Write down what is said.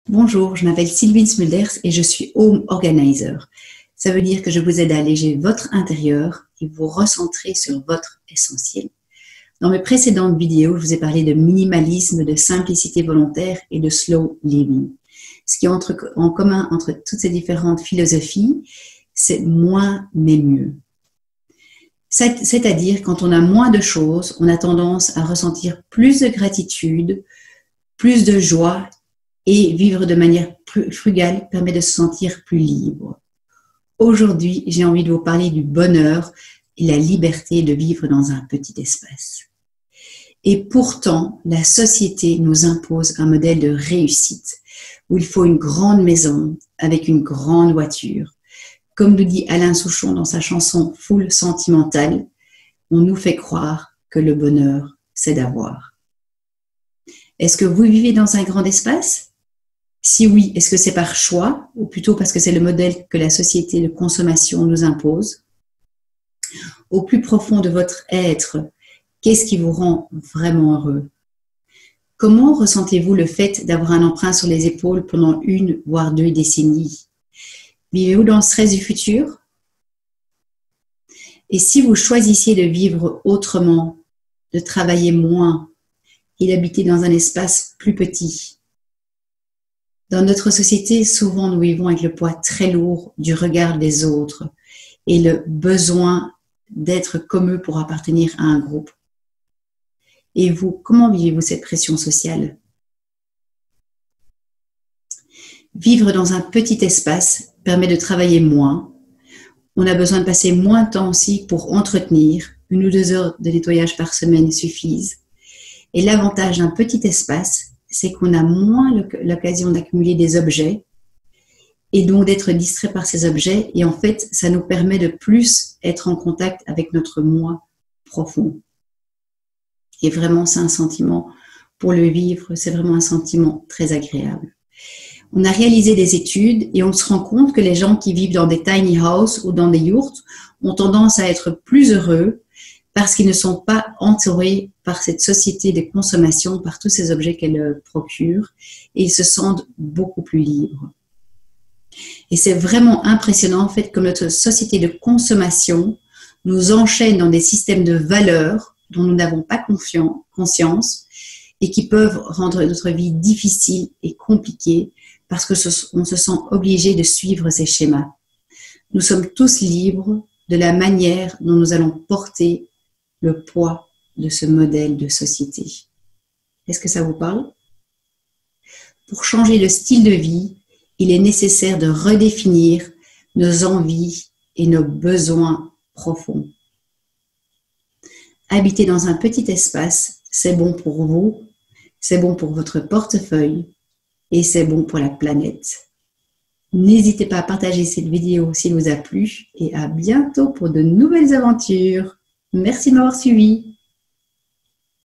Bonjour, je m'appelle Sylvine Smulders et je suis Home Organizer. Ça veut dire que je vous aide à alléger votre intérieur et vous recentrer sur votre essentiel. Dans mes précédentes vidéos, je vous ai parlé de minimalisme, de simplicité volontaire et de slow living. Ce qui est en commun entre toutes ces différentes philosophies, c'est moins mais mieux. C'est-à-dire, quand on a moins de choses, on a tendance à ressentir plus de gratitude, plus de joie, et vivre de manière frugale permet de se sentir plus libre. Aujourd'hui, j'ai envie de vous parler du bonheur et la liberté de vivre dans un petit espace. Et pourtant, la société nous impose un modèle de réussite où il faut une grande maison avec une grande voiture. Comme nous dit Alain Souchon dans sa chanson Foule sentimentale, on nous fait croire que le bonheur, c'est d'avoir. Est-ce que vous vivez dans un grand espace ? Si oui, est-ce que c'est par choix ou plutôt parce que c'est le modèle que la société de consommation nous impose ? Au plus profond de votre être, qu'est-ce qui vous rend vraiment heureux ? Comment ressentez-vous le fait d'avoir un emprunt sur les épaules pendant 1 voire 2 décennies ? Vivez-vous dans le stress du futur ? Et si vous choisissiez de vivre autrement, de travailler moins et d'habiter dans un espace plus petit ? Dans notre société, souvent nous vivons avec le poids très lourd du regard des autres et le besoin d'être comme eux pour appartenir à un groupe. Et vous, comment vivez-vous cette pression sociale ? Vivre dans un petit espace permet de travailler moins. On a besoin de passer moins de temps aussi pour entretenir. 1 ou 2 heures de nettoyage par semaine suffisent. Et l'avantage d'un petit espace, c'est qu'on a moins l'occasion d'accumuler des objets et donc d'être distrait par ces objets. Et en fait, ça nous permet de plus être en contact avec notre moi profond. Et vraiment, c'est un sentiment, pour le vivre, c'est vraiment un sentiment très agréable. On a réalisé des études et on se rend compte que les gens qui vivent dans des tiny houses ou dans des yurts ont tendance à être plus heureux parce qu'ils ne sont pas entourés par cette société de consommation, par tous ces objets qu'elle procure, et ils se sentent beaucoup plus libres. Et c'est vraiment impressionnant en fait que notre société de consommation nous enchaîne dans des systèmes de valeurs dont nous n'avons pas conscience et qui peuvent rendre notre vie difficile et compliquée parce qu'on se sent obligé de suivre ces schémas. Nous sommes tous libres de la manière dont nous allons porter le poids de ce modèle de société. Est-ce que ça vous parle ? Pour changer le style de vie, il est nécessaire de redéfinir nos envies et nos besoins profonds. Habiter dans un petit espace, c'est bon pour vous, c'est bon pour votre portefeuille et c'est bon pour la planète. N'hésitez pas à partager cette vidéo s'il vous a plu et à bientôt pour de nouvelles aventures. Merci de m'avoir suivi.